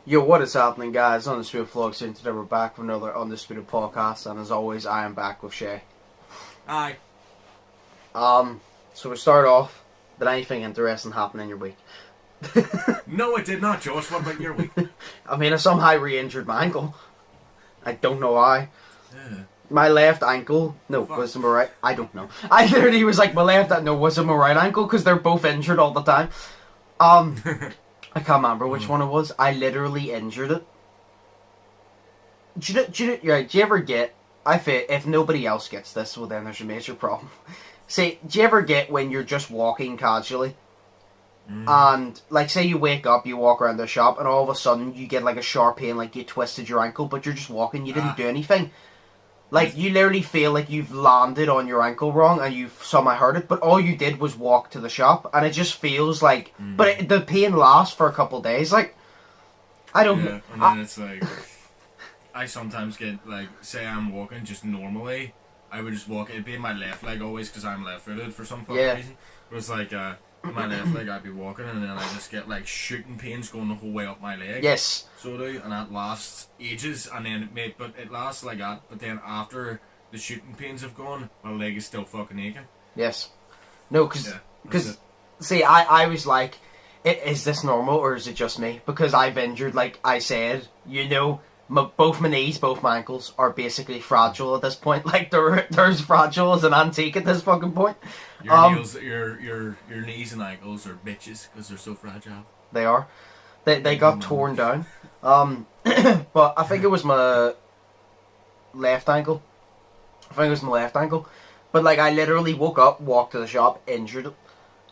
Yo, what is happening, guys? Undisputed Vlogs, and today we're back with another Undisputed podcast, and as always, I am back with Shay. Hi. So we start off, did anything interesting happen in your week? No, it did not, Josh. What about your week? I mean, I somehow re-injured my ankle. I don't know why. Yeah. My left ankle, was it my right? I don't know. I literally was like, was it my right ankle? Because they're both injured all the time. I can't remember which one it was. I literally injured it. Do you ever get... if nobody else gets this, well then there's a major problem. See, do you ever get when you're just walking casually? And, like, say you wake up, you walk around the shop, and all of a sudden you get, like, a sharp pain, like you twisted your ankle, but you're just walking, you didn't do anything. Like, you literally feel like you've landed on your ankle wrong, and you've somehow hurt it, but all you did was walk to the shop, and it just feels like... But the pain lasts for a couple of days, like... I don't know. And then it's like... I sometimes get, like, say I'm walking just normally, I would just walk, it'd be in my left leg always, because I'm left-footed for some fucking reason. But it's like, my left leg, I'd be walking, and then I just get, like, shooting pains going the whole way up my leg. Yes. So do, and that lasts ages, and then it lasts like that, but then after the shooting pains have gone, my leg is still fucking aching. Yes. No, because, see, I was like, is this normal, or is it just me? Because I've injured, like I said, you know, both my knees, both my ankles are basically fragile at this point. Like, they're as fragile as an antique at this fucking point. Your knees and ankles are bitches, because they're so fragile. They are. They got torn down. But I think it was my left ankle. But, like, I literally woke up, walked to the shop, injured it.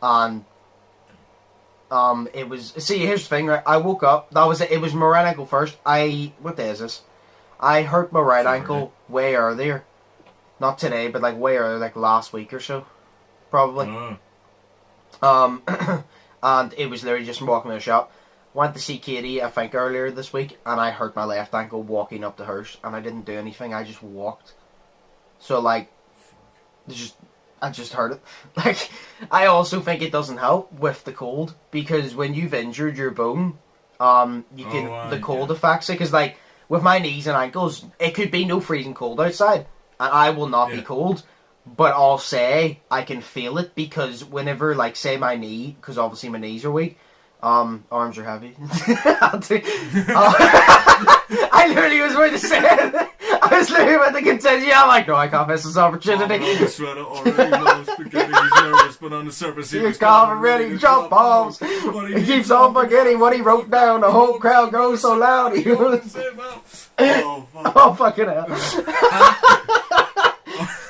And, it was... See, here's the thing, right? I woke up, that was it. It was my right ankle first. What day is this? I hurt my right ankle way earlier. Not today, but, like, way earlier, like, last week or so. Probably. And it was literally just walking to the shop. Went to see Katie, I think, earlier this week, and I hurt my left ankle walking up to hers, and I didn't do anything, I just walked. So, like, I just hurt it. Like, I also think it doesn't help with the cold, because when you've injured your bone, the cold affects it, because, like, with my knees and ankles, it could be no freezing cold outside, and I will not be cold. But I'll say I can feel it, because whenever, like, say my knee, because obviously my knees are weak, arms are heavy. I literally was going to say it. I was literally about to continue. I'm like, no, I can't miss this opportunity. He's nervous, but on the surface he was calm ready to jump bombs. He keeps on forgetting what he wrote down. The whole crowd goes so loud. Oh, fucking hell.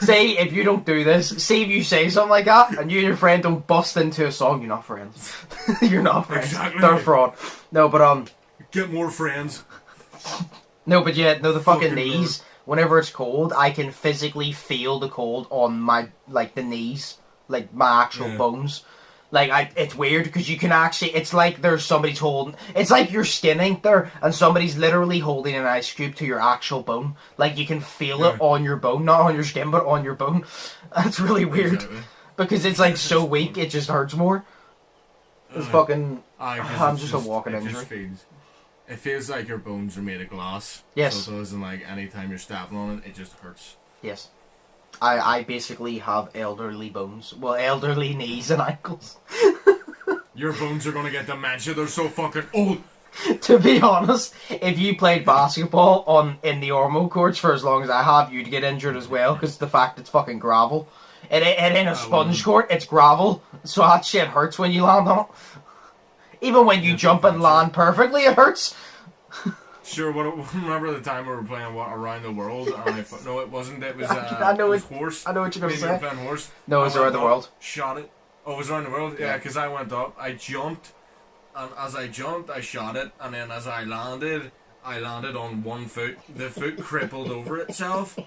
See, if you don't do this, see if you say something like that, and you and your friend don't bust into a song, you're not friends. You're not friends. Exactly. They're fraud. No, but, get more friends. No, but yeah, no, the fucking knees, whenever it's cold, I can physically feel the cold on my, like, the knees, like, my actual bones. Like, it's weird, because you can actually, it's like there's somebody's holding, it's like your skin ain't there, and somebody's literally holding an ice cube to your actual bone. Like, you can feel it on your bone, not on your skin, but on your bone. That's really weird, because it's, like, so weak, it just hurts more. It's fucking, I'm just a walking injury. It feels like your bones are made of glass. Yes. So it doesn't, like, anytime you're stepping on it, it just hurts. Yes. I basically have elderly bones. Well, elderly knees and ankles. Your bones are gonna get dementia, they're so fucking old. To be honest, if you played basketball in the Ormo courts for as long as I have, you'd get injured as well, because the fact it's fucking gravel. It ain't a sponge court, it's gravel, so that shit hurts when you land on it. Even when you jump and land perfectly, it hurts. Sure, remember the time we were playing Around the World? No, it wasn't. It was horse. I know what you're going to say. Maybe playing horse. No, it was Around the World. Shot it. Oh, it was Around the World? Yeah, because I went up, I jumped, and as I jumped, I shot it, and then as I landed on one foot. The foot crippled over itself.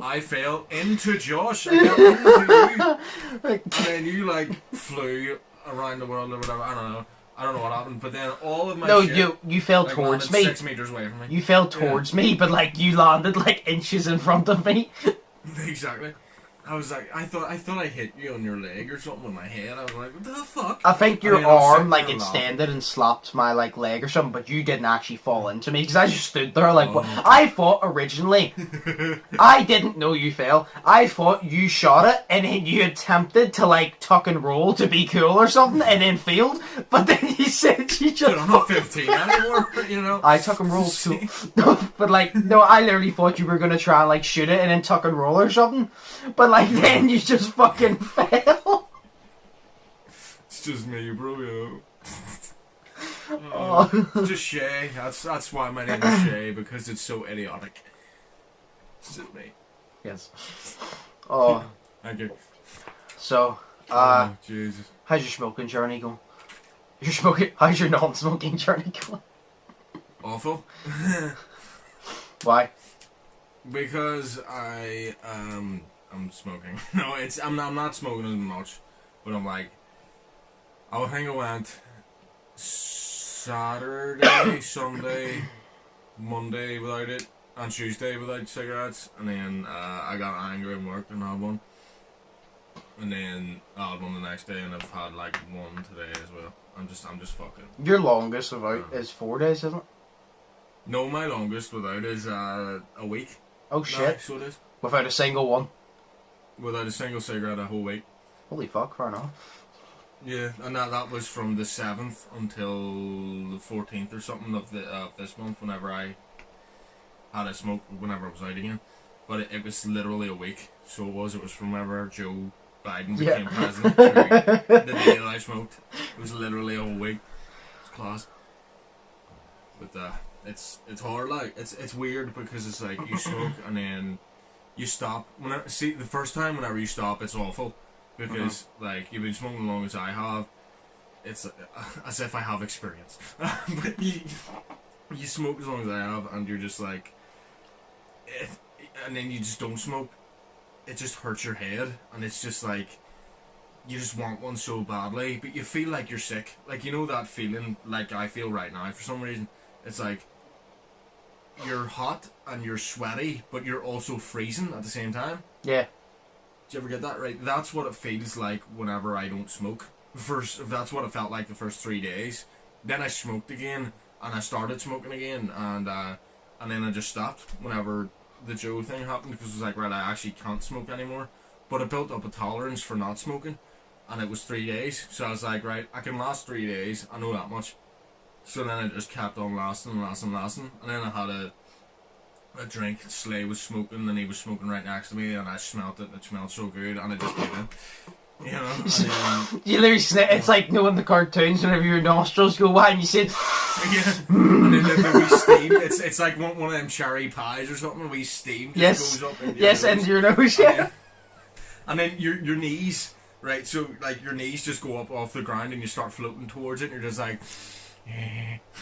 I fell into Josh. I fell into you. And then you, like, flew around the world or whatever. I don't know what happened, but then all of my shit, you fell towards me. 6 meters away from me. You fell towards me, but, like, you landed, like, inches in front of me. Exactly. I was like, I thought I hit you on your leg or something with my head. I was like, what the fuck? I think your And then I was arm, sitting like, there extended and slapped my, like, leg or something, but you didn't actually fall into me, because I just stood there, like, Oh. I thought originally, I didn't know you fell, I thought you shot it, and then you attempted to, like, tuck and roll to be cool or something, and then failed, but then you said you just... I'm not 15 anymore, you know? I tuck and roll cool. No, but, like, no, I literally thought you were going to try and, like, shoot it and then tuck and roll or something, but, like, then you just fucking fell. It's just me, bro, you know. Oh. It's just Shay. That's why my name is Shay, because it's so idiotic. It's just me. Yes. Oh. Thank you. So, oh, Jesus. how's your smoking journey going? How's your non-smoking journey going? Awful. Why? Because I'm smoking. No, I'm not smoking as much, but I'm like, I think I went Saturday, Sunday, Monday without it, and Tuesday without cigarettes, and then I got angry at work and had one, and then I had one the next day, and I've had like one today as well. I'm just fucking. Your longest without is 4 days, isn't it? No, my longest without is a week. Oh shit! No, so it is. Without a single one. Without a single cigarette a whole week. Holy fuck! Fair enough. Yeah, and that was from the 7th until the 14th or something of this month. Whenever I had a smoke, whenever I was out again, but it was literally a week. So it was from whenever Joe Biden became president to the day that I smoked. It was literally a whole week. It's class. But it's hard. Like it's weird because it's like you smoke and then you stop. The first time whenever you stop, it's awful. Because, like, you've been smoking as long as I have, it's as if I have experience. But you smoke as long as I have, and you're just like, and then you just don't smoke. It just hurts your head, and it's just like, you just want one so badly, but you feel like you're sick. Like, you know that feeling, like I feel right now for some reason? It's like, you're hot and you're sweaty, but you're also freezing at the same time. Yeah. Do you ever get that? Right, that's what it feels like whenever I don't smoke. That's what it felt like the first 3 days. Then I smoked again, and I started smoking again, and then I just stopped whenever the Joe thing happened, because it was like, right, I actually can't smoke anymore. But I built up a tolerance for not smoking, and it was 3 days. So I was like, right, I can last 3 days, I know that much. So then I just kept on lasting, and then I had a drink. Slay was smoking, and he was smoking right next to me, and I smelt it, and it smelled so good, and I just gave in. You know? And then, you literally it's like knowing the cartoons whenever your nostrils go wide and you said... yeah. And then the wee steam, it's like one of them cherry pies or something, wee steam just goes up in your nose. Into your nose, yeah. And then your knees, right, so like your knees just go up off the ground and you start floating towards it, and you're just like...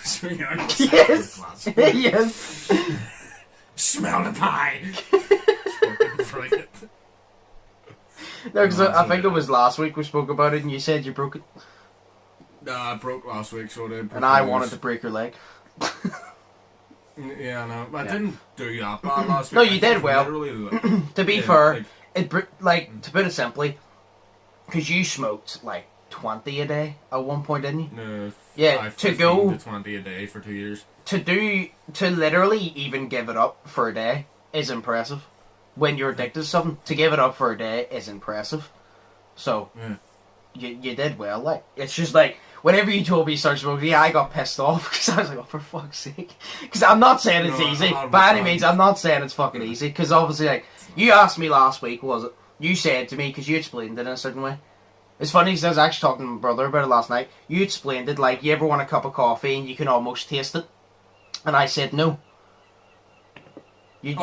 so you're just yes! Yes! Smell the pie! Brilliant. No, because I think it was last week we spoke about it and you said you broke it. I broke last week, so I did. And I wanted to break your leg. Yeah, no, I didn't do that bad last week. No, you did well. To be fair, to put it simply, because you smoked like 20 a day at one point, didn't you? No. Yeah, to go to 20 a day for 2 years. To literally even give it up for a day is impressive. When you're addicted to something, to give it up for a day is impressive. So, yeah. you did well. Like, it's just like, whenever you told me you started smoking, I got pissed off because I was like, oh, for fuck's sake. Because I'm not saying it's easy. By any means, I'm not saying it's fucking easy. Because obviously, like, you asked me last week, was it? You said to me, because you explained it in a certain way. It's funny because I was actually talking to my brother about it last night. You explained it like, you ever want a cup of coffee and you can almost taste it? And I said no. Chinese,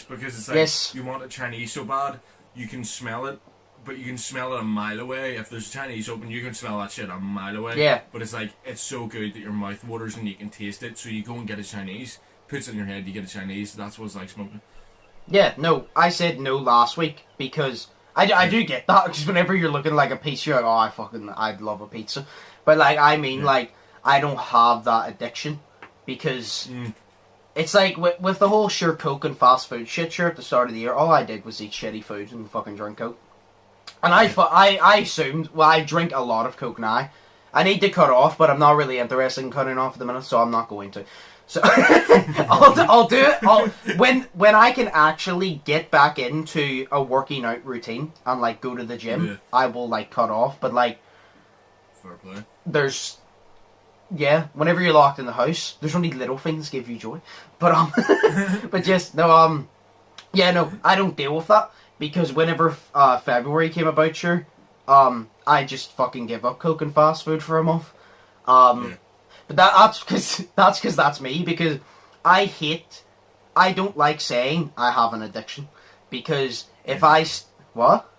because it's like, you want a Chinese so bad, you can smell it, but you can smell it a mile away. If there's a Chinese open, you can smell that shit a mile away. Yeah. But it's like, it's so good that your mouth waters and you can taste it, so you go and get a Chinese, puts it in your head, you get a Chinese, that's what it's like smoking. Yeah, no, I said no last week, because I do get that, because whenever you're looking like a pizza, you're like, oh, I'd love a pizza. But like, I mean, like, I don't have that addiction, because It's like with the whole sure Coke and fast food shit. Sure, at the start of the year, all I did was eat shitty food and fucking drink Coke. And I assumed, well, I drink a lot of Coke now. I need to cut off, but I'm not really interested in cutting off at the minute, so I'm not going to. So I'll do it. When I can actually get back into a working out routine and like go to the gym, I will like cut off. But like, fair play. There's. Yeah, whenever you're locked in the house, there's only little things give you joy. But but just no yeah, no, I don't deal with that because whenever February came about, sure, I just fucking give up Coke and fast food for a month. But that's because that's me, because I don't like saying I have an addiction, because if what?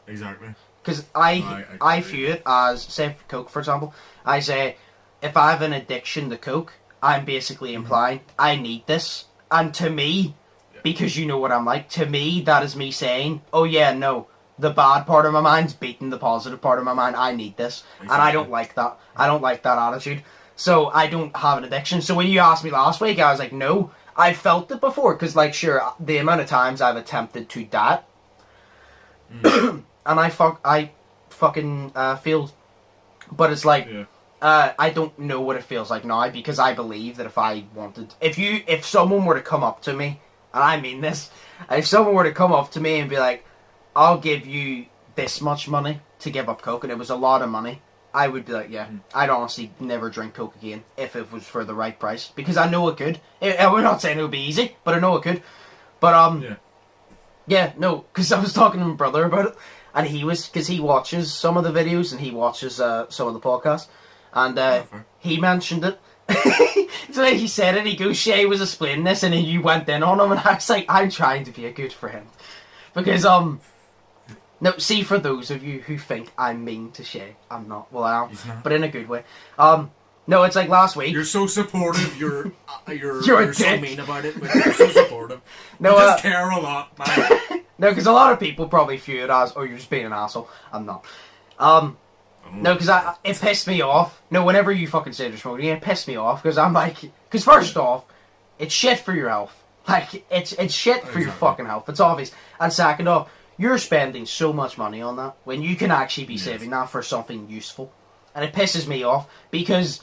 Exactly. Because I view it as, say for Coke for example, I say, if I have an addiction to Coke, I'm basically implying I need this. And to me, because you know what I'm like, to me, that is me saying, oh yeah, no, the bad part of my mind's beating the positive part of my mind. I need this. Exactly. And I don't like that. I don't like that attitude. So I don't have an addiction. So when you asked me last week, I was like, no, I felt it before. Because, like, sure, the amount of times I've attempted to diet, and I fucking failed. But it's like... Yeah. I don't know what it feels like now, because I believe that if someone were to come up to me, and I mean this, if someone were to come up to me and be like, I'll give you this much money to give up Coke, and it was a lot of money, I would be like, yeah, I'd honestly never drink Coke again if it was for the right price, because I know it could. We're not saying it would be easy, but I know it could. But yeah, no, because I was talking to my brother about it, and because he watches some of the videos and he watches some of the podcasts. And he mentioned it. So he said it, he goes, Shay was explaining this, and then you went in on him, and I was like, I'm trying to be a good friend. Because, no, see, for those of you who think I'm mean to Shay, I'm not. Well, I am, but in a good way. No, it's like last week. You're so supportive, you're so mean about it, but you're so supportive. No, you just care a lot, man. No, because a lot of people probably view it as, oh, you're just being an asshole. I'm not. No, because it pissed me off. No, whenever you fucking say you're smoking, it pissed me off, because I'm like... Because first off, it's shit for your health. Like, it's shit for your fucking health. It's obvious. And second off, you're spending so much money on that, when you can actually be saving that for something useful. And it pisses me off, because...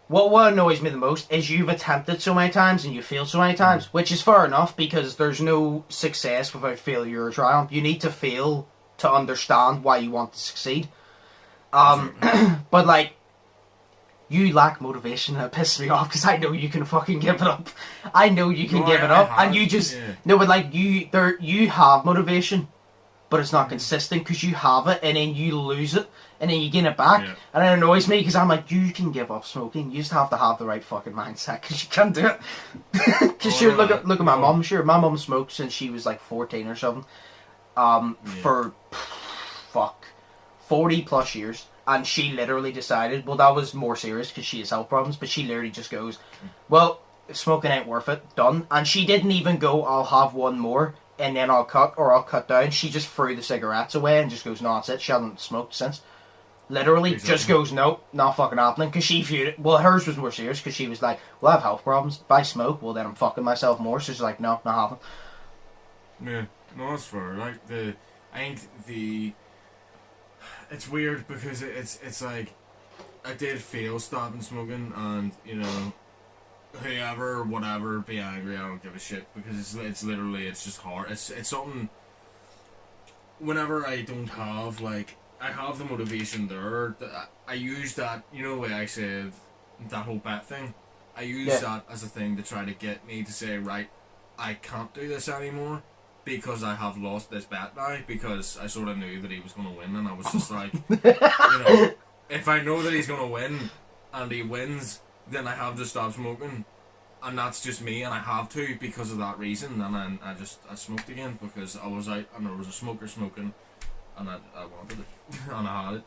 What annoys me the most is you've attempted so many times, and you failed so many times, which is fair enough, because there's no success without failure or triumph. You need to fail to understand why you want to succeed. But like, you lack motivation, and it pisses me off, because I know you can fucking give it up. I know you can give it up, and you just... Yeah. No, but like, you have motivation, but it's not consistent, because you have it, and then you lose it, and then you gain it back, and it annoys me, because I'm like, you can give up smoking, you just have to have the right fucking mindset, because you can't do it. Because look at my mum, my mum smoked since she was like 14 or something, for, 40 plus years, and she literally decided, well, that was more serious because she has health problems, but she literally just goes, well, smoking ain't worth it, done. And she didn't even go, I'll have one more and then I'll cut down. She just threw the cigarettes away and just goes, no, that's it. She hasn't smoked since. Literally, just goes, no, not fucking happening, because she viewed it, well, hers was more serious, because she was like, well, I have health problems, if I smoke, well, then I'm fucking myself more. So she's like, no, not happening. Yeah, no, that's fair. Like, I think it's weird, because it's like, I did fail stopping smoking, and, you know, whoever, whatever, be angry, I don't give a shit, because it's literally, it's just hard. It's something, whenever I don't have, like, I have the motivation there, I use that, you know the way I said, that whole bet thing, I use that as a thing to try to get me to say, right, I can't do this anymore, because I have lost this bet now, because I sort of knew that he was going to win, and I was just like, you know, if I know that he's going to win, and he wins, then I have to stop smoking, and that's just me, and I have to, because of that reason, and I smoked again, because I was out, and there was a smoker smoking, and I wanted it, and I had it,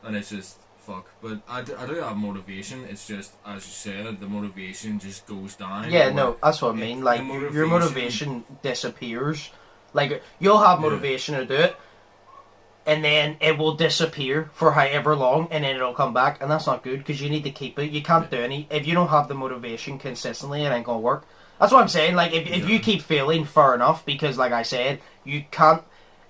and it's just, fuck, but I do have motivation, it's just, as you said, the motivation just goes down. Yeah, no, that's what I mean, like, your motivation disappears, like, you'll have motivation to do it, and then it will disappear for however long, and then it'll come back, and that's not good because you need to keep it. You can't do any if you don't have the motivation consistently. It ain't gonna work. That's what I'm saying. Like if you keep failing, fair enough, because like I said, you can't.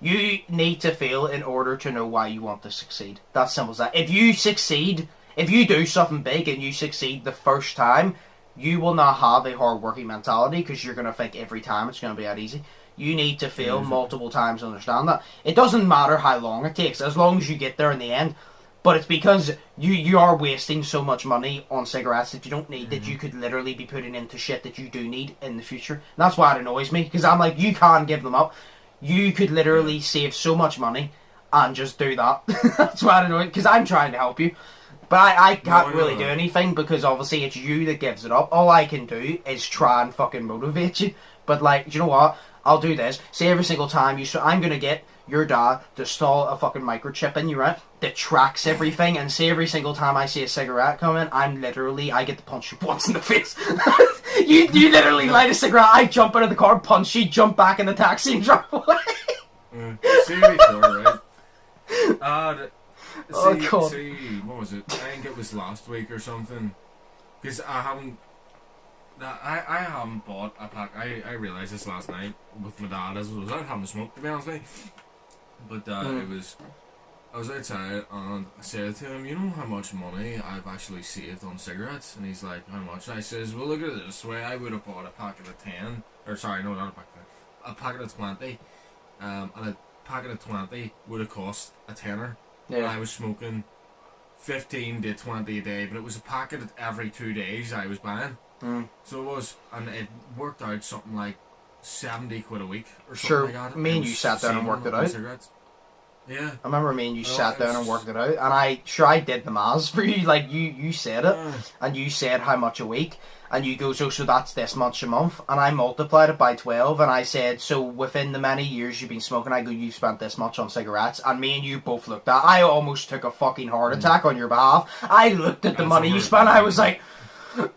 You need to fail in order to know why you want to succeed. That's simple as that. If you succeed, if you do something big and you succeed the first time, you will not have a hard-working mentality because you're gonna think every time it's gonna be that easy. You need to fail multiple times to understand that. It doesn't matter how long it takes, as long as you get there in the end. But it's because you are wasting so much money on cigarettes that you don't need, that you could literally be putting into shit that you do need in the future. And that's why it annoys me, because I'm like, you can't give them up. You could literally save so much money and just do that. That's why it annoys me, because I'm trying to help you. But I can't really do anything, because obviously it's you that gives it up. All I can do is try and fucking motivate you. But like, do you know what? I'll do this. Say every single time I'm going to get your dad to install a fucking microchip in you, right? That tracks everything, and say every single time I see a cigarette coming, I get to punch you once in the face. you literally light a cigarette, I jump out of the car, punch you, jump back in the taxi and drive away. Seriously, right? God. See, what was it? I think it was last week or something. Because I haven't bought a pack. I realised this last night with my dad as I was out having a smoke, to be honest with you. But I was outside and I said to him, you know how much money I've actually saved on cigarettes? And he's like, how much? And I says, well, look at it this way. I would have bought a packet of 10, or sorry, no, not a packet, a packet of 20. And a packet of 20 would have cost a tenner. Yeah. And I was smoking 15 to 20 a day, but it was a packet every 2 days I was buying. So it was, and it worked out something like 70 quid a week or something like that. Me and you sat down and worked it out. Cigarettes. Yeah. I remember me and you sat down and worked it out, and I did the maths for you. Like you said it, and you said how much a week, and you go, so that's this much a month, and I multiplied it by 12, and I said, so within the many years you've been smoking, I go, you've spent this much on cigarettes, and me and you both looked at. I almost took a fucking heart attack on your behalf. I looked at the money you spent, I was like,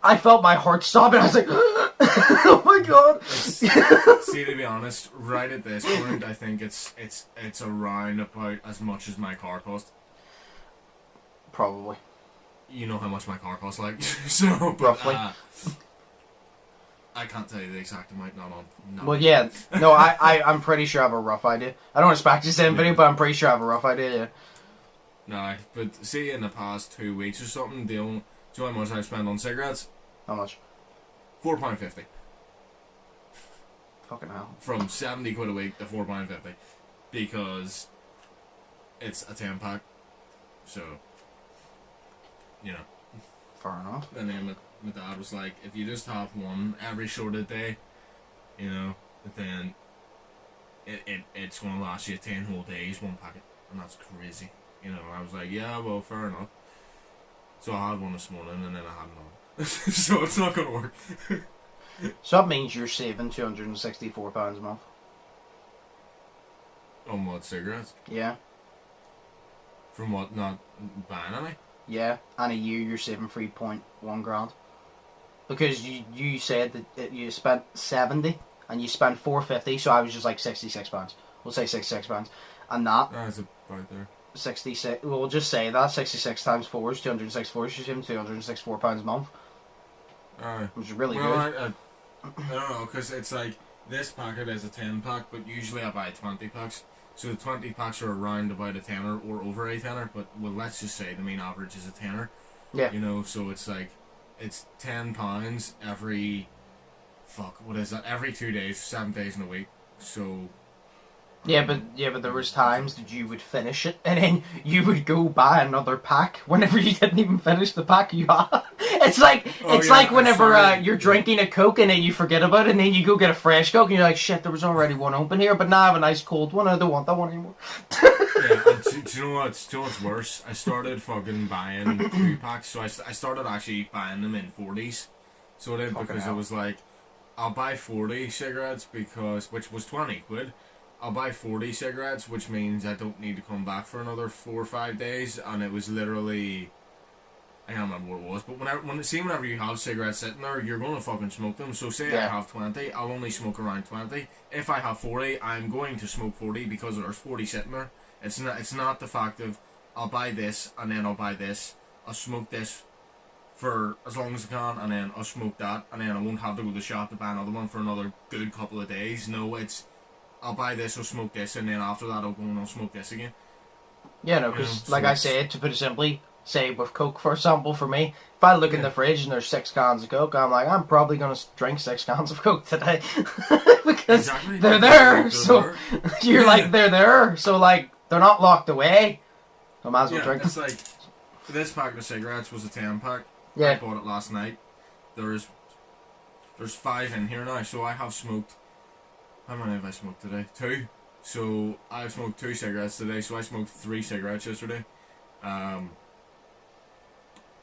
I felt my heart stop, and I was like, oh my god. See, to be honest, right at this point, I think it's around about as much as my car cost. Probably. You know how much my car costs, like, so, but, roughly. I can't tell you the exact amount, not on. Well, yeah, no, I'm pretty sure I have a rough idea. I don't expect you to say anything, but I'm pretty sure I have a rough idea, yeah. No, but see, in the past 2 weeks or something, do you know how much I've spent on cigarettes? How much? £4.50. Fucking hell. From 70 quid a week to £4.50. Because it's a 10-pack. So, you know. Fair enough. And then my dad was like, if you just have one every sort of day, you know, then it's going to last you 10 whole days, one packet. And that's crazy. You know, I was like, yeah, well, fair enough. So I had one this morning and then I had none. So it's not going to work. So that means you're saving £264 a month. On what, cigarettes? Yeah. From what, not buying any? Yeah, and a year you're saving 3.1 grand. Because you said that you spent 70 and you spent 450, so I was just like £66. We'll say £66. And that... That's about there. 66, we'll just say that 66 times 4 is 264, so you're saving £264 a month. Which is really good. I don't know, because it's like, this packet is a 10-pack, but usually I buy 20 packs. So the 20 packs are around about a tenner or over a tenner, but well, let's just say the main average is a tenner. Yeah. You know, so it's like, it's £10 every, what is that? Every 2 days, 7 days in a week. So... Yeah, but there was times that you would finish it, and then you would go buy another pack whenever you didn't even finish the pack you had. It's like whenever you're drinking a Coke and then you forget about it, and then you go get a fresh Coke, and you're like, shit, there was already one open here, but now I have a nice cold one, I don't want that one anymore. Yeah, and do you know what's worse? I started fucking buying 2 packs, so I started actually buying them in 40s. So I did, because it was like, I'll buy 40 cigarettes, which was 20 quid. I'll buy 40 cigarettes, which means I don't need to come back for another 4 or 5 days, and it was literally, I can't remember what it was, but whenever you have cigarettes sitting there, you're going to fucking smoke them. So say I have 20, I'll only smoke around 20. If I have 40, I'm going to smoke 40 because there's 40 sitting there. It's not the fact of I'll buy this and then I'll buy this. I'll smoke this for as long as I can, and then I'll smoke that, and then I won't have to go to the shop to buy another one for another good couple of days. No, it's I'll buy this, I'll smoke this, and then after that I'll go and I'll smoke this again. Yeah, no, because like I said, to put it simply, say with Coke, for example, for me, if I look in the fridge and there's 6 cans of Coke, I'm like, I'm probably going to drink 6 cans of Coke today. Because they're there, so you're like, they're there, so like, they're not locked away. I might as well drink them. It's like, this pack of cigarettes was a 10 pack. Yeah. I bought it last night. There's 5 in here now, so I have smoked. How many have I smoked today? 2. So I've smoked 2 cigarettes today. So I smoked 3 cigarettes yesterday.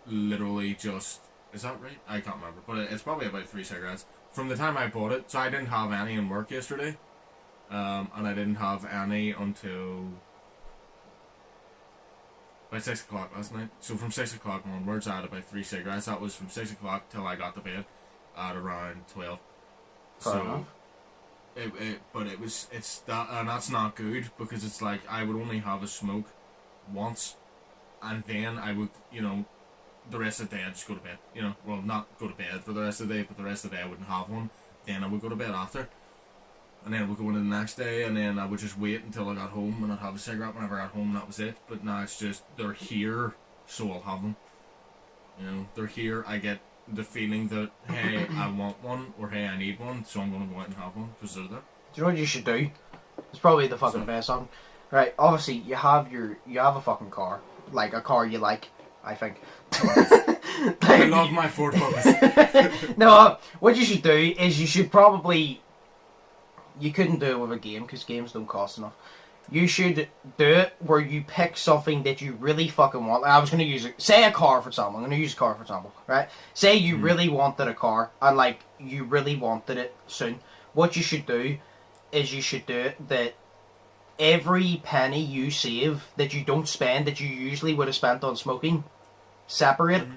Literally just, is that right? I can't remember, but it's probably about 3 cigarettes from the time I bought it. So I didn't have any in work yesterday, and I didn't have any until by 6 o'clock last night. So from 6 o'clock onwards, I had about 3 cigarettes. That was from 6 o'clock till I got to bed at around 12. So it's that, and that's not good, because it's like I would only have a smoke once, and then I would, the rest of the day I'd just go to bed. Well, not go to bed for the rest of the day, but the rest of the day I wouldn't have one. Then I would go to bed after. And then we'd go into the next day, and then I would just wait until I got home, and I'd have a cigarette whenever I got home, and that was it. But now it's just, they're here, so I'll have them. They're here, I get the feeling that, hey, I want one, or hey, I need one, so I'm going to go out and have one, because they're there. Do you know what you should do? It's probably the fucking best song. Right, obviously, you have a fucking car. Like, a car you like, I think. I love my Ford Focus. No, what you should do is you should probably... You couldn't do it with a game, because games don't cost enough. You should do it where you pick something that you really fucking want. Like, I was going to use it. Say a car, for example. I'm going to use a car, for example. Right? Say you really wanted a car, and, like, you really wanted it soon. What you should do is you should do it that every penny you save that you don't spend, that you usually would have spent on smoking, separate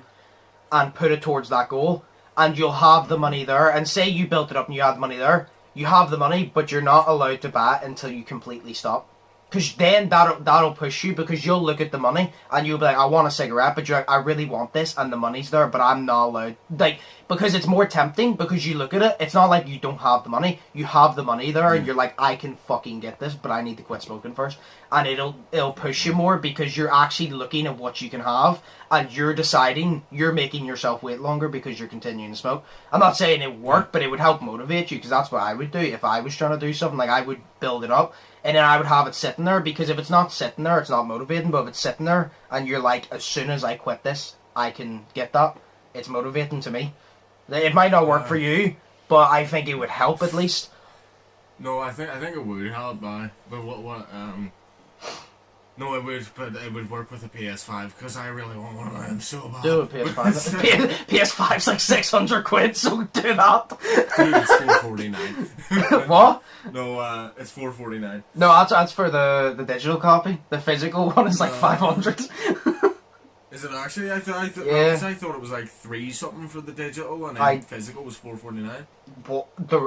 and put it towards that goal. And you'll have the money there. And say you built it up and you had the money there. You have the money, but you're not allowed to buy it until you completely stop. Because then that'll push you, because you'll look at the money and you'll be like, I want a cigarette, but you're like, I really want this, and the money's there, but I'm not allowed. Like, because it's more tempting, because you look at it, it's not like you don't have the money. You have the money there, and you're like, I can fucking get this, but I need to quit smoking first. And it'll push you more, because you're actually looking at what you can have, and you're deciding, you're making yourself wait longer because you're continuing to smoke. I'm not saying it worked, but it would help motivate you, because that's what I would do if I was trying to do something. Like, I would build it up, and then I would have it sitting there, because if it's not sitting there, it's not motivating. But if it's sitting there, and you're like, as soon as I quit this, I can get that, it's motivating to me. It might not work for you, but I think it would help at least. No, I think it would help, but no, it would, but it would work with a PS5, because I really want one of them so bad. Do a PS5. PS5's like 600 quid, so do that. Dude, it's $449. What? No, it's $449. No, that's for the digital copy. The physical one is like 500. Is it actually? I thought it was like 3 something for the digital, and then physical was $449. But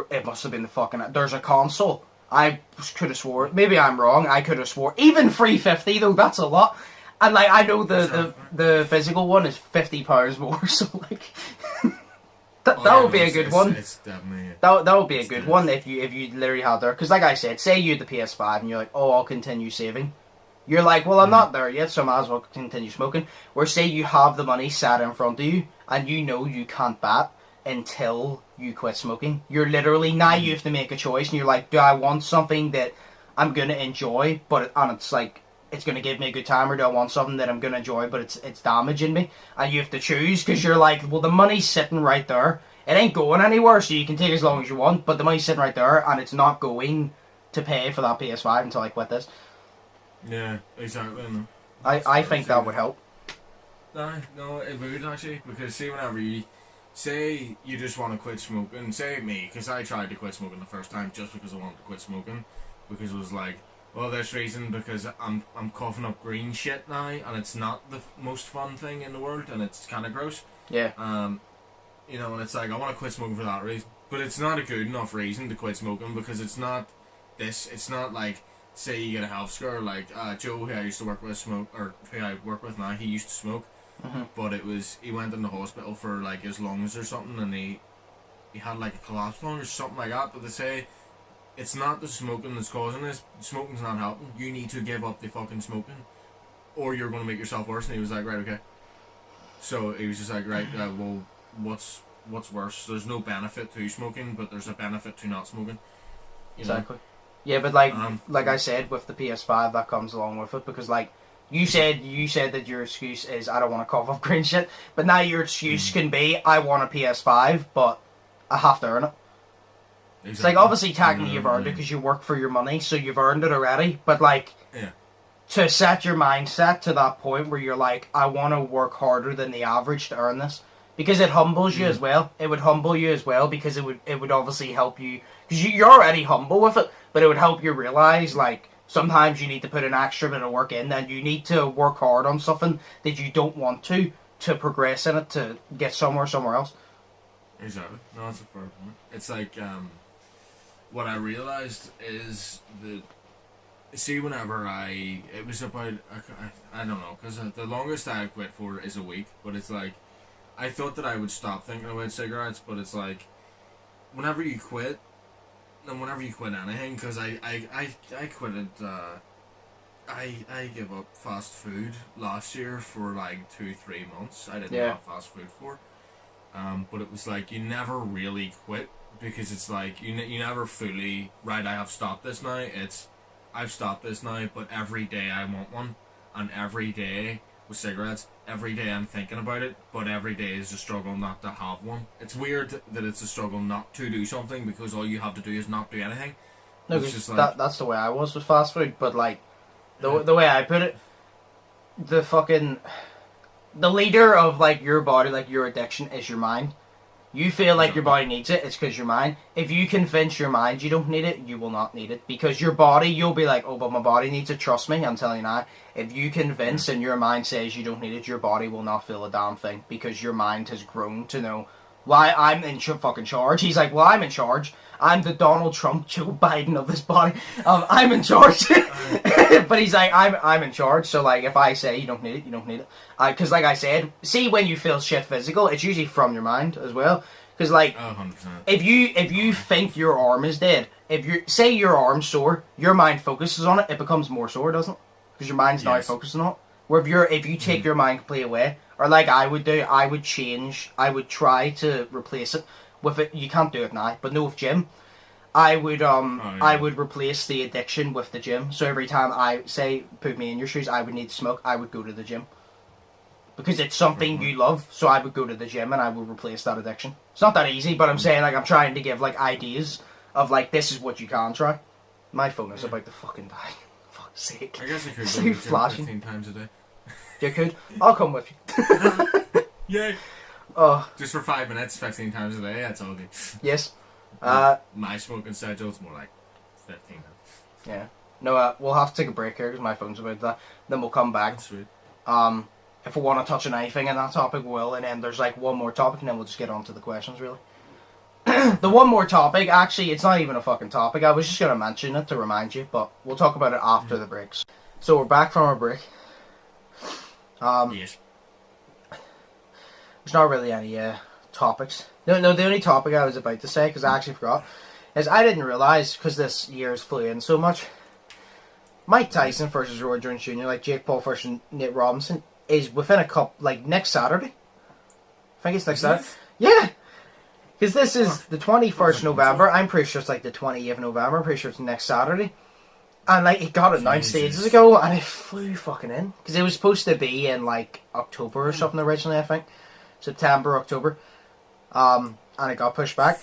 it must have been the fucking... There's a console. I could have swore... Maybe I'm wrong. I could have swore... Even $350 though, that's a lot. And like, I know the physical one is £50 more, so like... that would be a good one. It's definitely... That would be a good one if you literally had there. Because like I said, say you had the PS5 and you're like, oh, I'll continue saving. You're like, well, I'm not there yet, so I might as well continue smoking. Or say you have the money sat in front of you, and you know you can't bat until you quit smoking. You're literally, now you have to make a choice, and you're like, do I want something that I'm going to enjoy, and it's like, it's going to give me a good time, or do I want something that I'm going to enjoy, but it's damaging me? And you have to choose, because you're like, well, the money's sitting right there. It ain't going anywhere, so you can take as long as you want, but the money's sitting right there, and it's not going to pay for that PS5 until I quit this. Yeah, exactly. I think that would help. No, it would actually, because see, whenever you say you just want to quit smoking, say me, because I tried to quit smoking the first time just because I wanted to quit smoking, because it was like, well, this reason, because I'm coughing up green shit now, and it's not the most fun thing in the world, and it's kind of gross. Yeah. And it's like, I want to quit smoking for that reason, but it's not a good enough reason to quit smoking, because it's not like say you get a health scare, like Joe, who I used to work with, or who I work with now, he used to smoke, but he went in the hospital for like his lungs or something, and he had like a collapsed lung or something like that. But they say it's not the smoking that's causing this. Smoking's not helping. You need to give up the fucking smoking, or you're going to make yourself worse. And he was like, right, okay. So he was just like, right, well, what's worse? There's no benefit to smoking, but there's a benefit to not smoking. Exactly. Yeah, but like I said, with the PS5, that comes along with it, because like you said that your excuse is I don't want to cough up green shit, but now your excuse can be I want a PS5, but I have to earn it. Exactly. It's like, obviously technically you've earned it because you work for your money, so you've earned it already, but like to set your mindset to that point where you're like, I want to work harder than the average to earn this, because it humbles you as well. It would humble you as well, because it would obviously help you, because you're already humble with it, but it would help you realise, like, sometimes you need to put an extra bit of work in, and you need to work hard on something that you don't want to progress in it, to get somewhere else. Exactly. No, that's a fair point. It's like, what I realised is that, see, whenever it was about, I don't know, because the longest I quit for is a week, but it's like, I thought that I would stop thinking about cigarettes, but it's like, whenever you quit anything, because I quitted, I gave up fast food last year for like 2-3 months. I didn't have fast food for, but it was like, you never really quit, because it's like, you never fully, right, I have stopped this now, I've stopped this now, but every day I want one, and every day with cigarettes, every day I'm thinking about it, but every day is a struggle not to have one. It's weird that it's a struggle not to do something, because all you have to do is not do anything. No, because like, that's the way I was with fast food, but like, the way I put it, the leader of like your body, like your addiction, is your mind. You feel like your body needs it, it's because your mind. If you convince your mind you don't need it, you will not need it. Because your body, you'll be like, oh, but my body needs it, trust me, I'm telling you now. If you convince and your mind says you don't need it, your body will not feel a damn thing. Because your mind has grown to know, why I'm in fucking charge. He's like, well, I'm in charge. I'm the Donald Trump, Joe Biden of this body. I'm in charge. But he's like, I'm in charge. So like, if I say you don't need it, you don't need it. Because like I said, see, when you feel shit physical, it's usually from your mind as well. Because like, 100%. if you think your arm is dead, if you say your arm's sore, your mind focuses on it, it becomes more sore, doesn't it? Because your mind's now focusing on it. Where if you take your mind completely away, or like I would do, I would try to replace it with it. You can't do it now, but no, with gym, I would replace the addiction with the gym. So every time I say, put me in your shoes, I would need to smoke, I would go to the gym. Because it's something you love, so I would go to the gym and I would replace that addiction. It's not that easy, but I'm saying, like, I'm trying to give, like, ideas of, like, this is what you can try. My phone is about to fucking die. Fuck's sake. I guess I could so go to the gym flashing. 15 times a day. You could? I'll come with you. Yay! Just for 5 minutes, 15 times a day, that's all good. Yes. My smoking schedule is more like 15 minutes. Yeah. No, we'll have to take a break here because my phone's about that. Then we'll come back. That's sweet. If we want to touch on anything in that topic, we will. And then there's like one more topic, and then we'll just get on to the questions, really. The one more topic, actually, it's not even a fucking topic. I was just going to mention it to remind you, but we'll talk about it after the breaks. So we're back from our break. Yes. There's not really any topics. No, the only topic I was about to say, because I actually forgot, is I didn't realise, because this year's flew in so much, Mike Tyson versus Roy Jones Jr., like Jake Paul versus Nate Robinson, is within a couple, like next Saturday. I think it's next Saturday. Yeah! Because this is the 21st November. I'm pretty sure it's like the 28th of November. I'm pretty sure it's next Saturday. And like, it got announced ages ago, and it flew fucking in. Because it was supposed to be in like October or something originally, I think. September, October. And it got pushed back.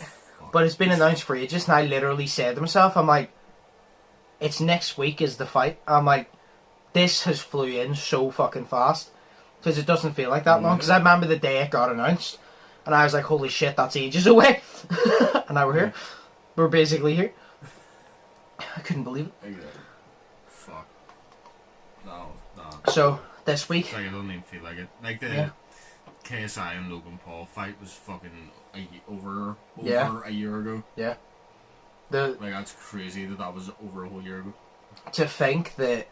But it's been announced for ages, and I literally said to myself, I'm like, it's next week is the fight. I'm like, this has flew in so fucking fast. Because it doesn't feel like that long. Because I remember the day it got announced. And I was like, holy shit, that's ages away. And now we're here. We're basically here. I couldn't believe it. Exactly. Fuck. No. So, this week... Like, it doesn't even feel like it. Like, the KSI and Logan Paul fight was fucking over a year ago. Yeah. Like, that's crazy that was over a whole year ago. to think that,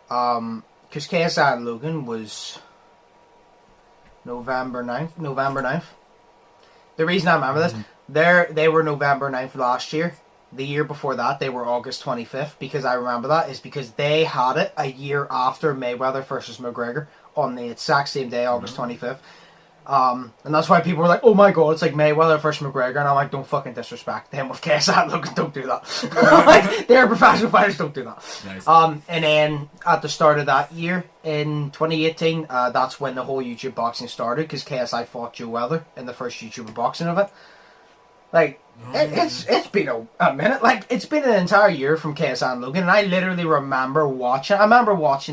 because KSI and Logan was November 9th. The reason I remember this, they were November 9th last year. The year before that, they were August 25th. Because I remember that is because they had it a year after Mayweather versus McGregor on the exact same day, August 25th. And that's why people were like, oh my god, it's like Mayweather versus McGregor. And I'm like, don't fucking disrespect them with KSI. Look, don't do that. Like, they're professional fighters, don't do that. Nice. And then at the start of that year, in 2018, that's when the whole YouTube boxing started, because KSI fought Joe Weather in the first YouTuber boxing event. Like, it's been a minute. Like, it's been an entire year from KSI and Logan, and I literally remember watching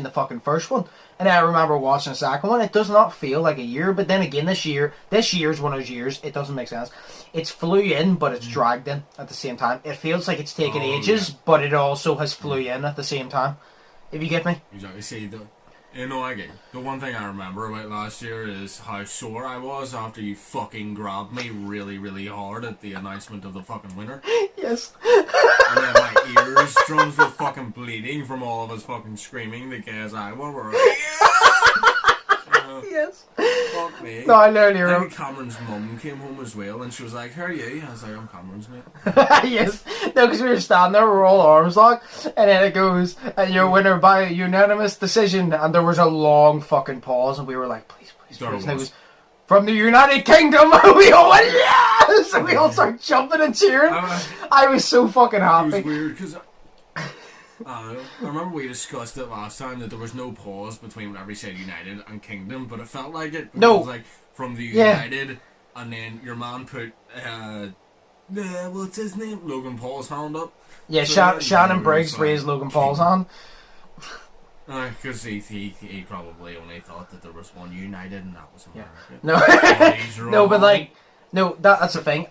the fucking first one, and I remember watching the second one. It does not feel like a year, but then again, this year's one of those years, it doesn't make sense. It's flew in, but it's dragged in at the same time. It feels like it's taken ages, but it also has flew in at the same time. If you get me? Exactly. See, I get you. The one thing I remember about last year is how sore I was after you fucking grabbed me really, really hard at the announcement of the fucking winner. Yes. And then my eardrums were fucking bleeding from all of us fucking screaming the KSI one. We're like, yes. Fuck me. No, I literally Then remember. Cameron's mum came home as well, and she was like, "How are you?" I was like, "I'm Cameron's mate." Yes. No, because we were standing there, we were all arms locked, and then it goes, and you're winner by unanimous decision, and there was a long fucking pause, and we were like, please, please. And it was from the United Kingdom. We all went, yes! And we all started jumping and cheering. I was so fucking happy. It was weird because I remember we discussed it last time that there was no pause between whenever he said United and Kingdom, but it felt like it. No. It was like from the United, and then your man put what's his name? Logan Paul's hand up. Yeah, so Shannon Briggs raised Logan Paul's hand. Because he probably only thought that there was one United, and that was America. No, no, but like, no, that's the thing.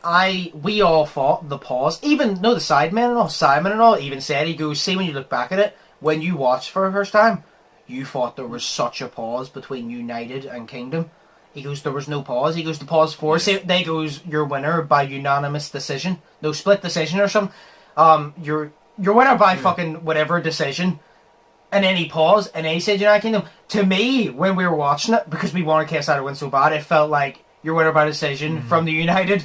We all fought the pause. Even the Sidemen and all, Simon and all, even said, he goes, see, when you look back at it, when you watched for the first time, you thought there was such a pause between United and Kingdom. He goes, there was no pause. He goes, the pause for, yes. Say, they goes, your winner by unanimous decision. No, split decision or something. Your winner by fucking whatever decision. And then he paused, and then he said United Kingdom. To me, when we were watching it, because we wanted KSI to win so bad, it felt like your winner by decision from the United.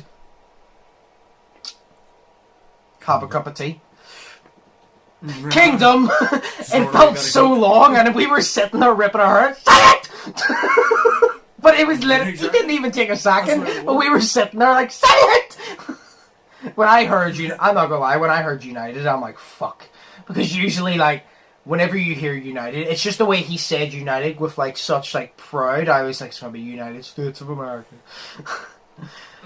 Have a cup of tea. Kingdom! It felt so long, and we were sitting there ripping our hair. Say it! But it was literally, he didn't even take a second, but we were sitting there like, say it! When I heard I'm not gonna lie, when I heard United, I'm like, fuck. Because usually, like, whenever you hear United, it's just the way he said United with, like, such, like, pride. I was like, it's gonna be United States of America.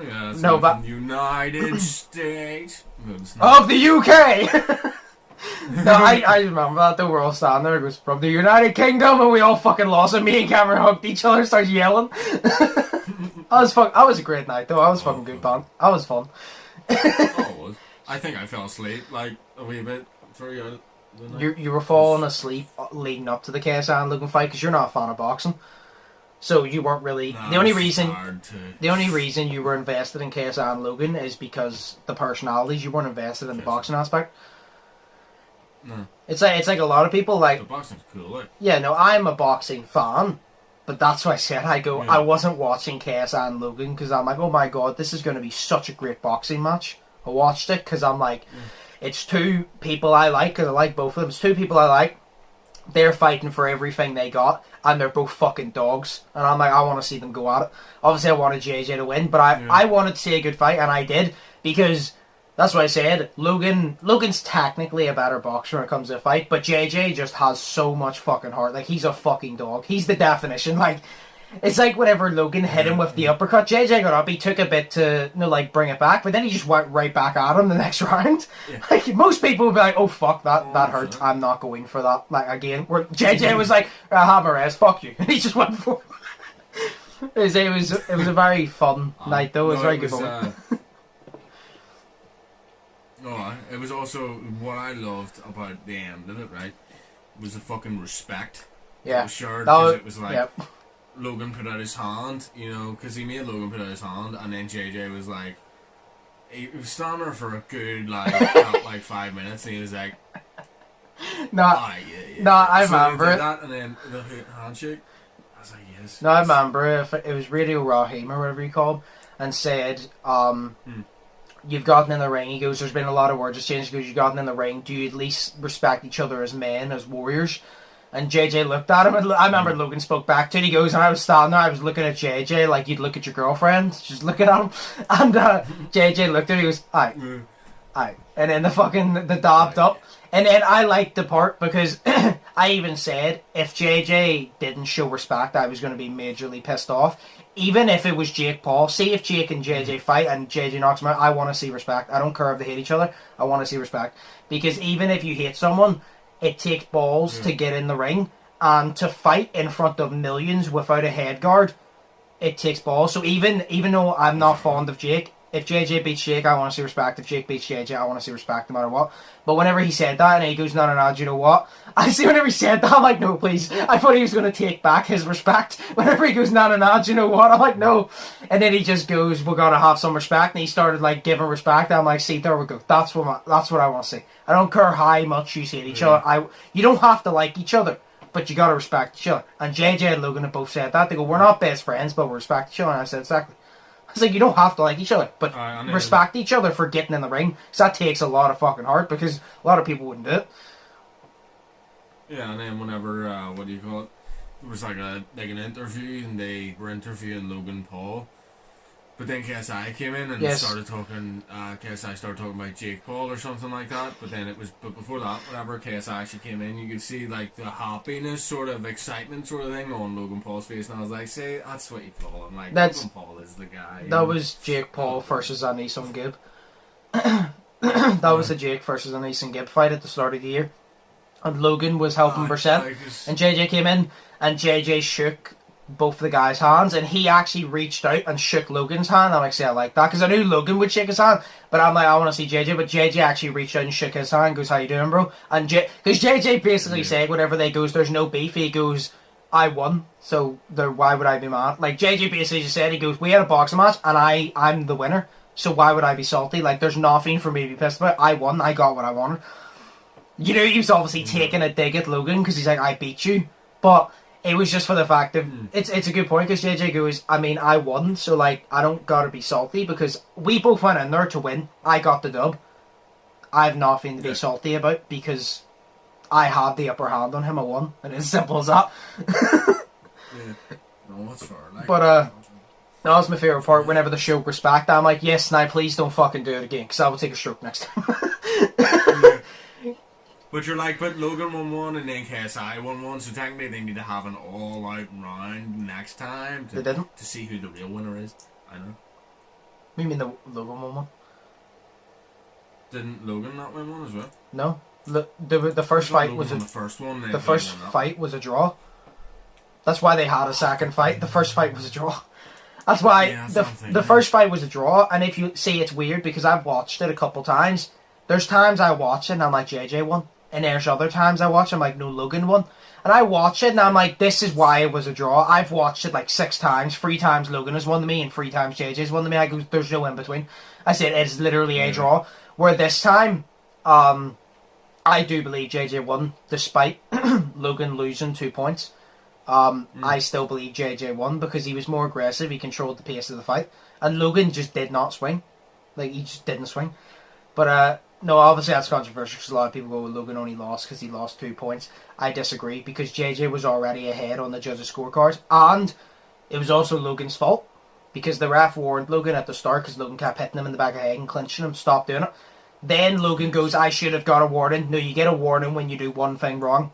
Yeah, that's no, but United States of the UK! No, I remember that, though. We're all standing there. It was from the United Kingdom, and we all fucking lost it. Me and Cameron hugged each other, started yelling. I was a great night, though. I was fucking good, man. I was fun. It was. I think I fell asleep, like, a wee bit through the night. You were falling asleep leading up to the KSI and Logan fight, because you're not a fan of boxing. So you weren't really... The only reason you were invested in KSI and Logan is because the personalities. You weren't invested in the boxing aspect. No. It's like a lot of people, like... The boxing's cool, like. Yeah, no, I'm a boxing fan, but that's what I said. I wasn't watching KSI and Logan because I'm like, oh my god, this is going to be such a great boxing match. I watched it because I'm like, it's two people I like, because I like both of them. It's two people I like. They're fighting for everything they got, and they're both fucking dogs. And I'm like, I want to see them go at it. Obviously, I wanted JJ to win, but I wanted to see a good fight, and I did, because... That's what I said. Logan's technically a better boxer when it comes to a fight, but JJ just has so much fucking heart. Like, he's a fucking dog. He's the definition. Like, it's like whenever Logan hit him with the uppercut, JJ got up, he took a bit to, like, bring it back, but then he just went right back at him the next round. Yeah. Like, most people would be like, oh, fuck, that hurt. Sure. I'm not going for that. Like, again, where JJ was like, I have a rest, fuck you. And he just went for it. It was a very fun night, though. It was very good fun. No, it was also what I loved about the end of it, right? Was the fucking respect. Yeah. Sure, because it was like Logan put out his hand, because he made Logan put out his hand, and then JJ was like, he was standing there for a good like 5 minutes, and he was like, No, Yeah. no, I So they remember did it. that, and then the handshake. I was like, yes. No, I remember if it was Radio Raheem or whatever he called, and said, you've gotten in the ring. He goes, there's been a lot of words exchanged. He goes, you've gotten in the ring. Do you at least respect each other as men, as warriors? And JJ looked at him, and I remember Logan spoke back to it. He goes, and I was standing there, I was looking at JJ like you'd look at your girlfriend, just looking at him. And JJ looked at him, he goes, aye. Aye. And then the dabbed up. And then I liked the part because I even said if JJ didn't show respect, I was going to be majorly pissed off. Even if it was Jake Paul. See if Jake and JJ fight and JJ knocks him out, I want to see respect. I don't care if they hate each other. I want to see respect. Because even if you hate someone, it takes balls to get in the ring. And to fight in front of millions without a head guard, it takes balls. So even though I'm not fond of Jake, if JJ beats Jake, I want to see respect. If Jake beats JJ, I want to see respect no matter what. But whenever he said that, and he goes, no, do you know what? I see whenever he said that, I'm like, no, please. I thought he was going to take back his respect. Whenever he goes, no, do you know what? I'm like, no. And then he just goes, we're going to have some respect. And he started, like, giving respect. I'm like, see, there we go. That's what I want to see. I don't care how much you hate each other. You don't have to like each other, but you got to respect each other. And JJ and Logan have both said that. They go, we're not best friends, but we respect each other. And I said, exactly. I was like, you don't have to like each other, but respect each other for getting in the ring. Because that takes a lot of fucking heart, because a lot of people wouldn't do it. Yeah, and then whenever, what do you call it? It was like an interview, and they were interviewing Logan Paul. But then KSI came in and started talking, KSI started talking about Jake Paul or something like that. But before that, whenever KSI actually came in, you could see like the happiness, sort of excitement sort of thing on Logan Paul's face. And I was like, see, that's what you call him. Like, Logan Paul is the guy. That was Jake Paul versus Anisson Gibb. That was the Jake versus Anisson Gibb fight at the start of the year. And Logan was helping Brissett. And JJ came in, and JJ shook both the guys' hands, and he actually reached out and shook Logan's hand. I'm like, see, I like that, because I knew Logan would shake his hand, but I'm like, I want to see JJ, but JJ actually reached out and shook his hand, goes, how you doing, bro? And because JJ basically said, whenever they goes, there's no beef, he goes, I won, so why would I be mad? Like, JJ basically just said, he goes, we had a boxing match, and I'm the winner, so why would I be salty? Like, there's nothing for me to be pissed about. I won, I got what I wanted. You know, he was obviously taking a dig at Logan, because he's like, I beat you, but it was just for the fact of, it's a good point, because JJ goes, I mean, I won, so, like, I don't gotta be salty, because we both went in there to win. I got the dub. I have nothing to be salty about, because I had the upper hand on him. I won, and it's as simple as that. No, it's fair. Like, but, that was my favourite part, whenever the show respect, I'm like, yes, now please don't fucking do it again, because I will take a stroke next time. But you're like, but Logan won one and then KSI won one, so technically they need to have an all-out round next time to see who the real winner is. I know. What do you mean the Logan won one? Didn't Logan not win one as well? No. The first fight was the first one. The first fight was a draw. That's why they had a second fight. The first fight was a draw. That's why the first fight was a draw. And if you see, it's weird because I've watched it a couple times. There's times I watch it and I'm like, JJ won. And there's other times I watch it, I'm like, no, Logan won. And I watch it and I'm like, this is why it was a draw. I've watched it like 6 times. 3 times Logan has won to me and 3 times JJ's won to me. I go, there's no in between. I said, it's literally a draw. Where this time, I do believe JJ won despite Logan losing 2 points. I still believe JJ won because he was more aggressive. He controlled the pace of the fight. And Logan just did not swing. Like, he just didn't swing. But, no, obviously that's controversial because a lot of people go, well, Logan only lost because he lost 2 points. I disagree because JJ was already ahead on the judges' scorecards. And it was also Logan's fault because the ref warned Logan at the start because Logan kept hitting him in the back of the head and clinching him. Stop doing it. Then Logan goes, I should have got a warning. No, you get a warning when you do one thing wrong.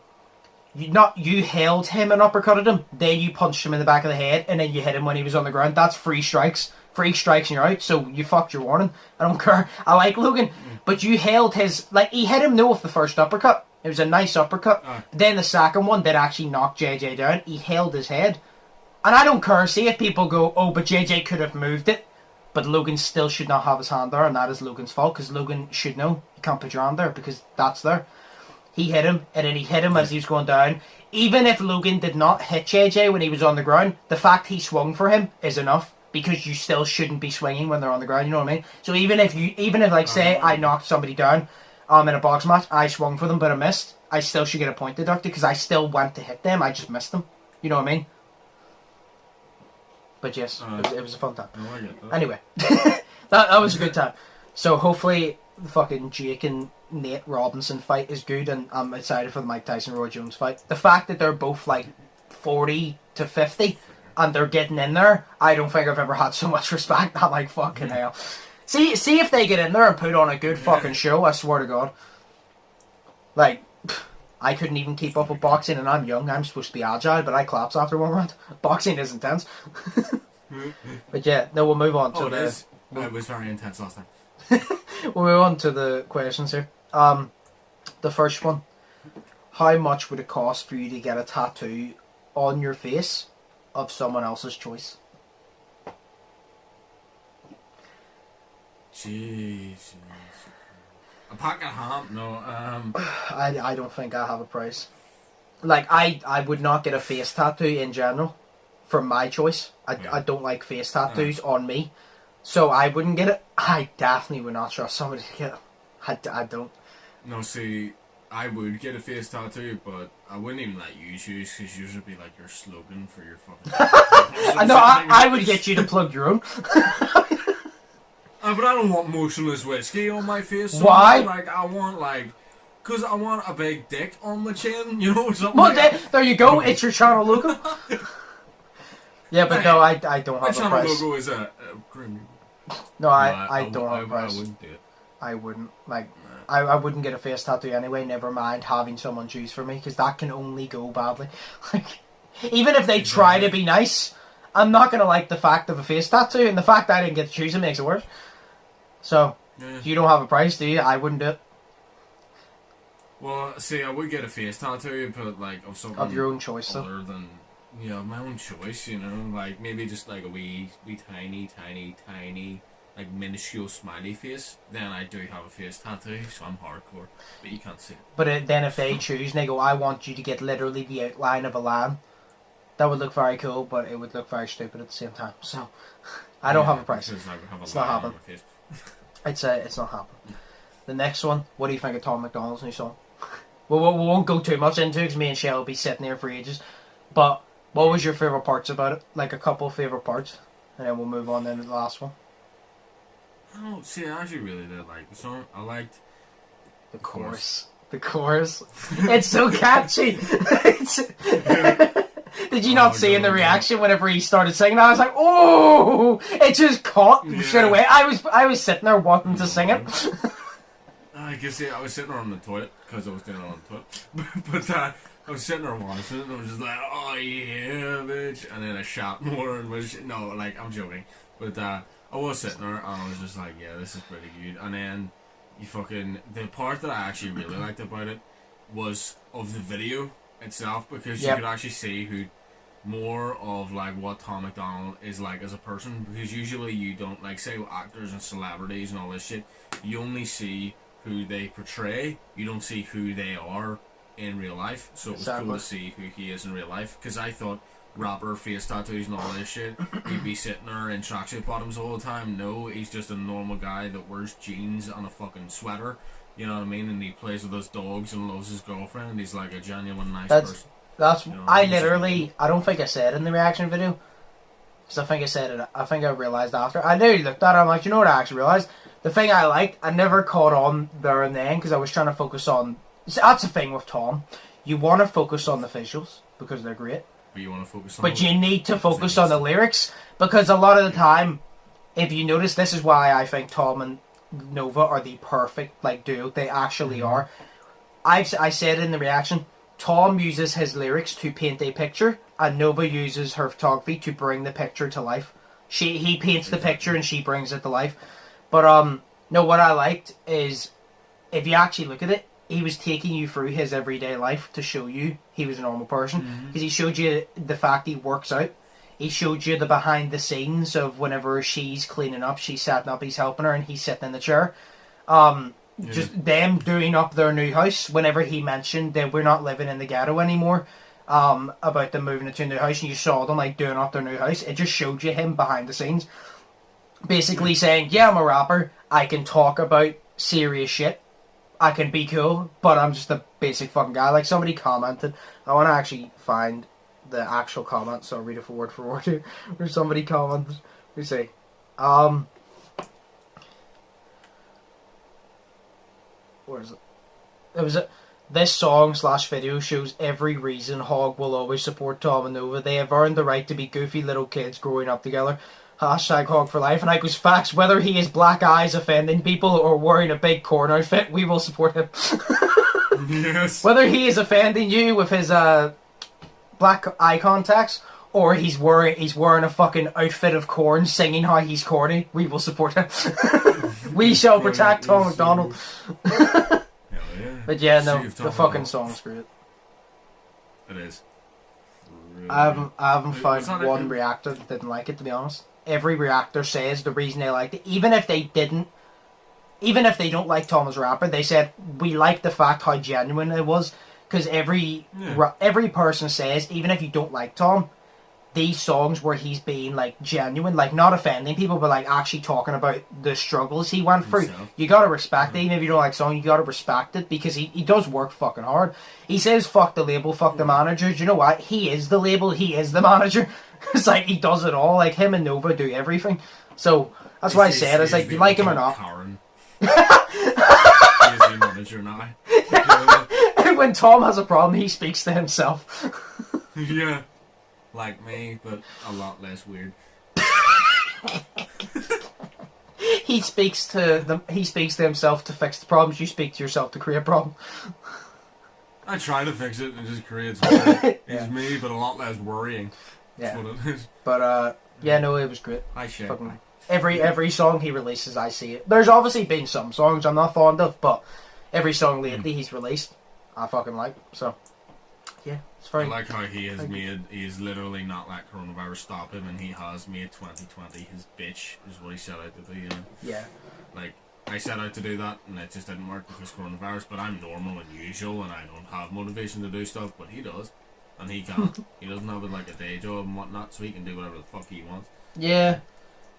You held him and uppercutted him, then you punched him in the back of the head, and then you hit him when he was on the ground. That's 3 strikes. 3 strikes and you're out, so you fucked your warning. I don't care. I like Logan, but you held his... Like, he hit him, no, with the first uppercut. It was a nice uppercut. Then the second one did actually knock JJ down. He held his head. And I don't care. See if people go, oh, but JJ could have moved it. But Logan still should not have his hand there, and that is Logan's fault, because Logan should know. You can't put your hand there, because that's there. He hit him, and then he hit him as he was going down. Even if Logan did not hit JJ when he was on the ground, the fact he swung for him is enough. Because you still shouldn't be swinging when they're on the ground, you know what I mean? So even if like, say, I knocked somebody down, in a box match. I swung for them, but I missed. I still should get a point deducted because I still went to hit them. I just missed them. You know what I mean? But yes, it was a fun time. No, I get that. Anyway, that was a good time. So hopefully the fucking Jake and Nate Robinson fight is good, and I'm excited for the Mike Tyson Roy Jones fight. The fact that they're both like 40 to 50 and they're getting in there, I don't think I've ever had so much respect. I'm like, fucking hell. See if they get in there and put on a good fucking show, I swear to God. Like, I couldn't even keep up with boxing, and I'm young. I'm supposed to be agile, but I collapse after one round. Boxing is intense. But yeah, no, we'll move on to it was very intense last time. We'll move on to the questions here. The first one. How much would it cost for you to get a tattoo on your face of someone else's choice? Jeez. A pack of ham? No. I don't think I have a price. Like, I would not get a face tattoo in general from my choice. I don't like face tattoos on me. So I wouldn't get it. I definitely would not trust somebody to get it. I don't. No, see, I would get a face tattoo, but I wouldn't even let you choose, because yours would be like your slogan for your fucking... I know, I would get you to plug your own. But I don't want motionless whiskey on my face. So why? Like, I want, like... Because I want a big dick on my chin, you know? Something well, like there you go. It's your channel logo. Yeah, but no, I don't have a channel price. logo is a grim... No, I don't have a price. I wouldn't do it. I wouldn't. Like, I wouldn't get a face tattoo anyway, never mind having someone choose for me, because that can only go badly. Like, even if they try to be nice, I'm not going to like the fact of a face tattoo, and the fact that I didn't get to choose it makes it worse. So, you don't have a price, do you? I wouldn't do it. Well, see, I would get a face tattoo, but, like, of something... Of your own choice, other than, you know, my own choice, you know? Like, maybe just, like, a wee tiny, like, minuscule smiley face. Then I do have a face tattoo, so I'm hardcore. But you can't see it. But then if they choose and they go, I want you to get literally the outline of a lamb, that would look very cool, but it would look very stupid at the same time. So, I don't have a price. It's not happening. It's not happening. The next one, what do you think of Tom McDonald's new song? Well, we won't go too much into it because me and Shell will be sitting here for ages. But what was your favourite parts about it? Like a couple of favourite parts. And then we'll move on then to the last one. Oh, see, I actually really did like the song. I liked the chorus. The chorus. It's so catchy. Did you not see in the reaction whenever he started singing? I was like, oh! It just caught straight away. I was sitting there wanting to sing it. I guess I was sitting there on the toilet because I was doing it on the toilet. But I was sitting there watching it and I was just like, oh yeah, bitch. And then I shot more and was no, like I'm joking. But I was sitting there and I was just like, yeah, this is pretty good. And then the part that I actually really liked about it was of the video itself, because you could actually see who more of like what Tom McDonald is like as a person, because usually you don't, like, say actors and celebrities and all this shit, you only see who they portray, you don't see who they are in real life. So it was cool to see who he is in real life, because I thought rapper, face tattoos and all this shit, he'd be sitting there in tracksuit bottoms all the time. No, he's just a normal guy that wears jeans and a fucking sweater, you know what I mean, and he plays with his dogs and loves his girlfriend, and he's like a genuine nice person. That's, you know, I don't think I said it in the reaction video, because I think I said it, I think I realised after. I literally looked at it, I'm like, you know what I actually realised? The thing I liked, I never caught on there and then, because I was trying to focus on, that's the thing with Tom, you want to focus on the visuals, because they're great. But you want to focus on But you need to focus on the lyrics, because a lot of the time, if you notice, this is why I think Tom and Nova are the perfect duo. They actually are. I said in the reaction, Tom uses his lyrics to paint a picture, and Nova uses her photography to bring the picture to life. He paints the picture and she brings it to life. But no, what I liked is, if you actually look at it, he was taking you through his everyday life to show you he was a normal person. Because he showed you the fact he works out. He showed you the behind the scenes of whenever she's cleaning up, she's setting up, he's helping her, and he's sitting in the chair. Just them doing up their new house. Whenever he mentioned that we're not living in the ghetto anymore, about them moving into a new house, and you saw them doing up their new house, it just showed you him behind the scenes. Basically saying, yeah, I'm a rapper, I can talk about serious shit, I can be cool, but I'm just a basic fucking guy. Like, somebody commented, I want to actually find the actual comment, so I'll read it for word here, where somebody commented, we say, where is it? It was this song / video shows every reason Hog will always support Tom and Nova. They have earned the right to be goofy little kids growing up together. #Hog for life. And I goes, facts, whether he has black eyes offending people or wearing a big corn outfit, we will support him. Yes. Whether he is offending you with his black eye contacts, or he's wearing a fucking outfit of corn singing how he's corny, we will support him. We shall protect Tom McDonald. Yeah. But yeah, no, the fucking song's great. It is. Really I haven't found not one reactor that didn't like it, to be honest. Every reactor says the reason they liked it, even if they don't like Tom as a rapper, they said we like the fact how genuine it was, because every person says, even if you don't like Tom, these songs where he's being like genuine, like not offending people, but like actually talking about the struggles he went through. You gotta respect it. Even if you don't like song, you gotta respect it, because he does work fucking hard. He says fuck the label, fuck the manager. Do you know what? He is the label, he is the manager. It's like he does it all. Like him and Nova do everything. So that's why I said it's like, you like him or not. Karen. He's the manager now. And when Tom has a problem, he speaks to himself. Yeah. Like me, but a lot less weird. He speaks to himself to fix the problems. You speak to yourself to create a problem. I try to fix it and it just creates more. It's me, but a lot less worrying. Yeah. That's what it is. But yeah, no, it was great. I share. Fucking every song he releases, I see it. There's obviously been some songs I'm not fond of, but every song lately he's released, I fucking like. So yeah, it's very. I like how he's literally not let coronavirus stop him, and he has made 2020 his bitch, is what he set out to do, you know? Yeah. Like, I set out to do that, and it just didn't work because coronavirus, but I'm normal and usual, and I don't have motivation to do stuff, but he does. And he can't. He doesn't have like a day job and whatnot, so he can do whatever the fuck he wants. Yeah.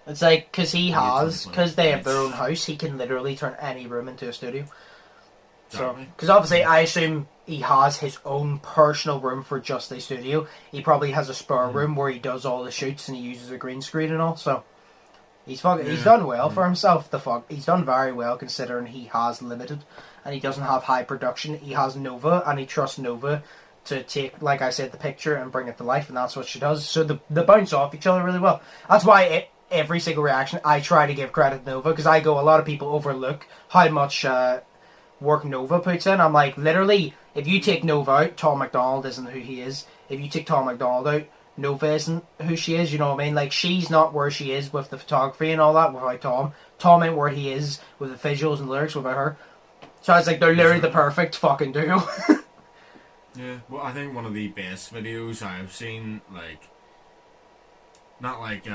It's like, because they have their own house, he can literally turn any room into a studio. So, because obviously I assume he has his own personal room for just a studio. He probably has a spare room where he does all the shoots and he uses a green screen and all. So he's done well for himself. He's done very well considering he has limited and he doesn't have high production. He has Nova and he trusts Nova to take, like I said, the picture and bring it to life, and that's what she does. So they bounce off each other really well. That's why every single reaction I try to give credit to Nova, because I go, a lot of people overlook how much work Nova puts in. I'm like, literally, if you take Nova out, Tom McDonald isn't who he is. If you take Tom McDonald out, Nova isn't who she is, you know what I mean? Like, she's not where she is with the photography and all that without Tom. Tom ain't where he is with the visuals and lyrics without her. So it's like, they're literally the perfect fucking duo. Yeah, well, I think one of the best videos I've seen, like, not like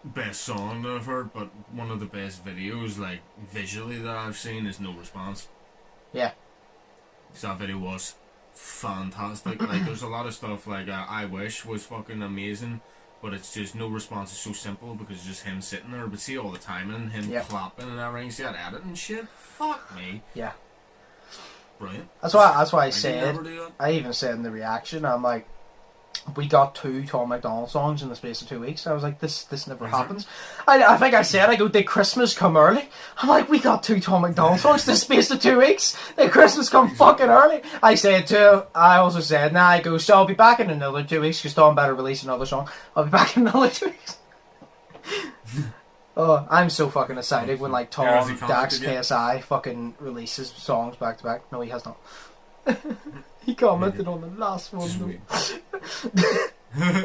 best song that I've heard, but one of the best videos, like, visually that I've seen is No Response. Yeah. So that video was fantastic. Like, there's a lot of stuff, like, I Wish was fucking amazing, but it's just No Response is so simple because it's just him sitting there, but see all the timing, him clapping and everything, see that editing shit? Fuck me. Yeah. Brilliant. That's why I said, I even said in the reaction, I'm like, we got 2 Tom McDonald songs in the space of 2 weeks. I was like, this never happens. I think I said, did Christmas come early? I'm like, we got 2 Tom McDonald songs in the space of 2 weeks. Did Christmas come fucking early? I also said, I go, so I'll be back in another 2 weeks, because Tom better release another song. I'll be back in another 2 weeks. Oh, I'm so fucking excited when like Tom, Dax, KSI fucking releases songs back to back. No, he has not. He commented on the last one.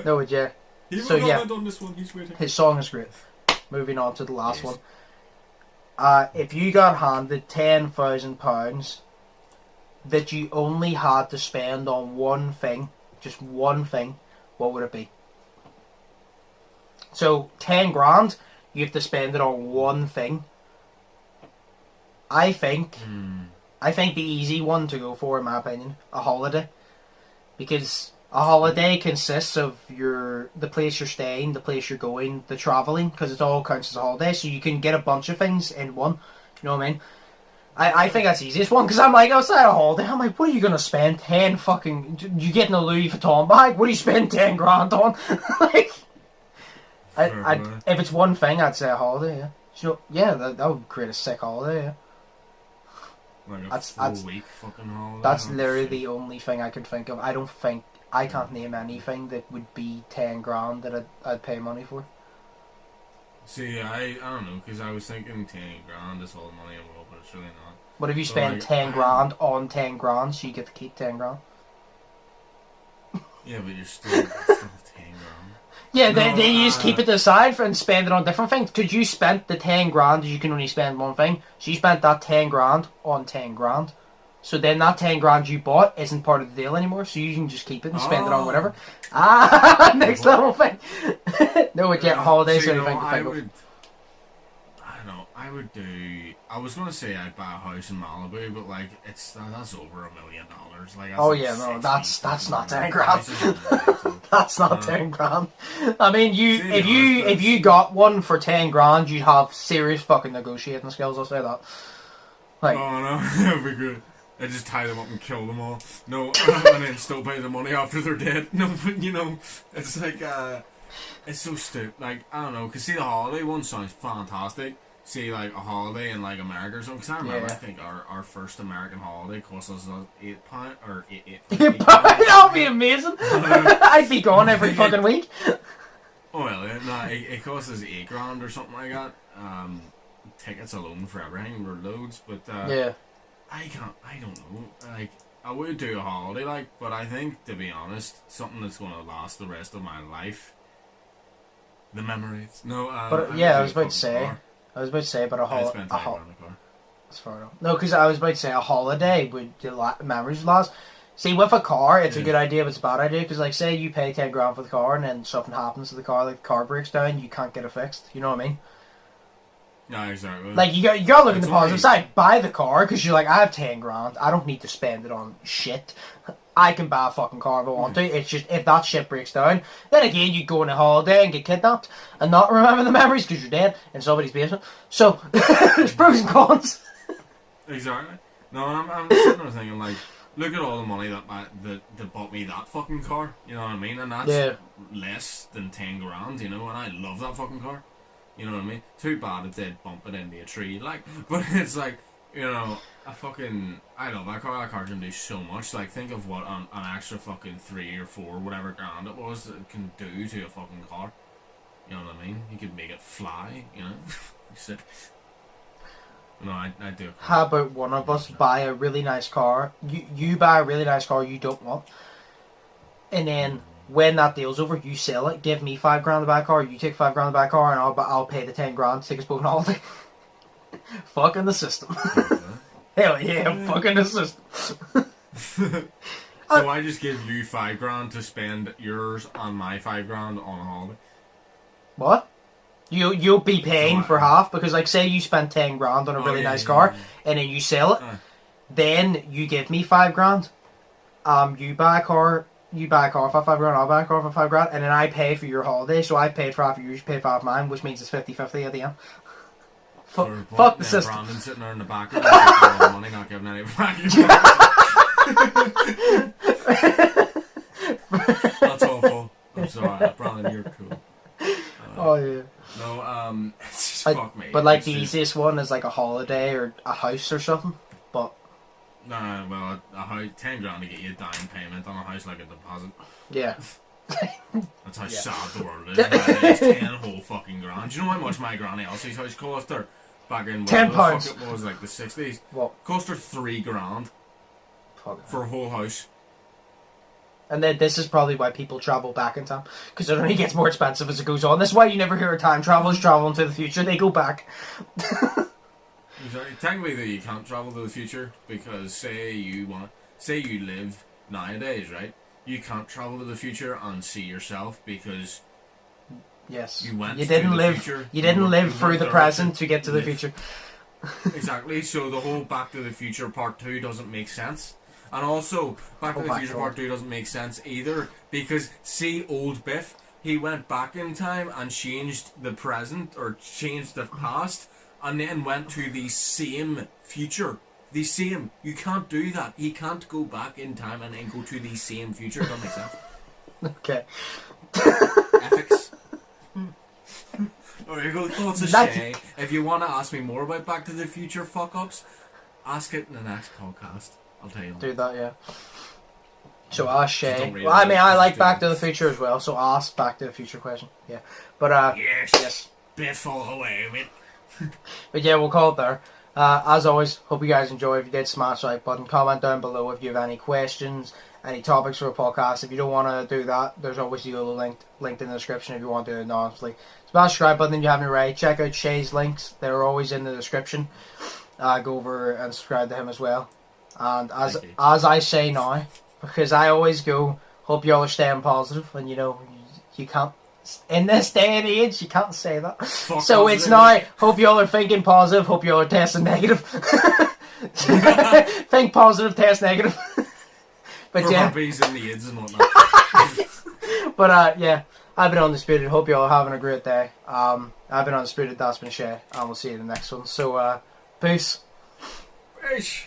No, but yeah. So yeah, on this one, he's waiting. His song is great. Moving on to the last one. If you got handed £10,000 that you only had to spend on one thing, just one thing, what would it be? So 10 grand. You have to spend it on one thing. I think the easy one to go for, in my opinion, a holiday. Because a holiday consists of the place you're staying, the place you're going, the travelling, because it all counts as a holiday. So you can get a bunch of things in one. You know what I mean? I think that's the easiest one, because I'm like, outside a holiday, I'm like, what are you going to spend 10 fucking... You getting a Louis Vuitton bag? What do you spend 10 grand on? Like... if it's one thing, I'd say a holiday, yeah. So, yeah, that would create a sick holiday, yeah. Like a full week fucking holiday. That's literally the only thing I could think of. I can't name anything that would be 10 grand that I'd pay money for. See, I don't know, because I was thinking 10 grand is all the money in the world, but it's really not. What if you spend 10 grand on 10 grand, so you get to keep 10 grand? Yeah, but you're still 10 grand. Yeah, then you just keep it aside and spend it on different things. Because you spent the 10 grand, you can only spend one thing. So you spent that 10 grand on 10 grand. So then that 10 grand you bought isn't part of the deal anymore. So you can just keep it and spend it on whatever. Next level thing. No, again, holidays or anything to think of. I was gonna say I'd buy a house in Malibu, but like that's over $1 million. Like, that's not 10 grand. That's not 10 grand. I mean, if you got one for 10 grand, you'd have serious fucking negotiating skills. I'll say that. Like, oh no, that'd be good. I just tie them up and kill them all. No, and then still pay the money after they're dead. No, but you know, it's like it's so stupid. Like, I don't know, cause see, the holiday one sounds fantastic. See, like, a holiday in, like, America or something. Because I remember, I think our first American holiday cost us £8 or £8. That would be amazing. I'd be gone every fucking week. Oh, well, no, it cost us £8 grand or something like that. Tickets alone for everything were loads, but yeah. I don't know. Like, I would do a holiday, like, but I think, to be honest, something that's going to last the rest of my life. The memories. No, but yeah, I was about to say, but a holiday. That's far enough. No, because I was about to say a holiday would memories last. See, with a car, it's a good idea, but it's a bad idea. Because, like, say you pay 10 grand for the car, and then something happens to the car, like the car breaks down, you can't get it fixed. You know what I mean? No, exactly. Like, you gotta look at the positive side. Buy the car, because you're like, I have 10 grand. I don't need to spend it on shit. I can buy a fucking car if I want to. It's just, if that shit breaks down, then again, you go on a holiday and get kidnapped and not remember the memories because you're dead in somebody's basement. So, there's pros and cons. Exactly. No, I'm sitting there thinking, like, look at all the money that bought me that fucking car. You know what I mean? And that's less than 10 grand, you know, and I love that fucking car. You know what I mean? Too bad it did bump it into a tree, like, but it's like, you know, I love that car. That car can do so much. Like, think of what an extra fucking 3 or 4, whatever grand it was, that it can do to a fucking car. You know what I mean? You could make it fly, you know? No, I do. How about one of us buy a really nice car? You buy a really nice car you don't want, and then when that deal's over, you sell it. Give me 5 grand to buy a car. You take 5 grand to buy a car, and I'll pay the 10 grand to take us both on holiday. Fucking the system. Hell yeah, fucking the system. So I just give you 5 grand to spend yours on my 5 grand on a holiday. What? You'll be paying for half, because, like, say you spend 10 grand on a really nice car, and then you sell it, then you give me 5 grand. You buy a car for 5 grand, I'll buy a car for 5 grand, and then I pay for your holiday, so I paid for half of yours, you pay for half of mine, which means it's 50-50 at the end. Fuck the system. Brandon sitting there in the back of the money, not giving any back. That's awful. I'm sorry, Brandon, you're cool. Oh yeah. No, it's just fuck me. But like the easiest one is like a holiday or a house or something. But no, well, a house, 10 grand to get you a down payment on a house, like a deposit. Yeah. That's how sad the world is. It's 10 whole fucking grand. Do you know how much my granny Elsie's house cost her back in £10? Fuck it was like the 60s. What? Cost her 3 grand for a whole house. And then this is probably why people travel back in time, because it only gets more expensive as it goes on. That's why you never hear of time travelers travel into the future. They go back. Exactly. Technically, though, you can't travel to the future, because say you live nowadays, right? You can't travel to the future and see yourself because you didn't live through the present to get to the future. Exactly. So the whole Back to the Future Part 2 doesn't make sense. And also, Back to the Future Part 2 doesn't make sense either, because see old Biff, he went back in time and changed the present, or changed the past, and then went to the same future. The same. You can't do that. You can't go back in time and then go to the same future. That makes sense. Okay. Ethics. There you go. Thoughts of Shay. If you want to ask me more about Back to the Future fuck-ups, ask it in the next podcast. I'll tell you. Do that, yeah. So ask Shay. Really Well, I mean, I like Back to the Future as well, so ask Back to the Future question. Yeah. But, yes. Biff all the way, mate. But yeah, we'll call it there. As always, hope you guys enjoy. If you did, smash the like button. Comment down below if you have any questions, any topics for a podcast. If you don't want to do that, there's always the other linked in the description if you want to do it anonymously. Smash the subscribe button if you haven't already. Check out Shay's links. They're always in the description. Go over and subscribe to him as well. And as I say now, because I always go, hope y'all are staying positive, and you know, you can't, in this day and age, you can't say that. So it's now, hope y'all are thinking positive, hope y'all are testing negative. Think positive, test negative. But for yeah. herpes and the AIDS and whatnot. But yeah, I've been Undisputed. Hope y'all are having a great day. I've been Undisputed, that's been Shay, and we'll see you in the next one. So, peace. Peace.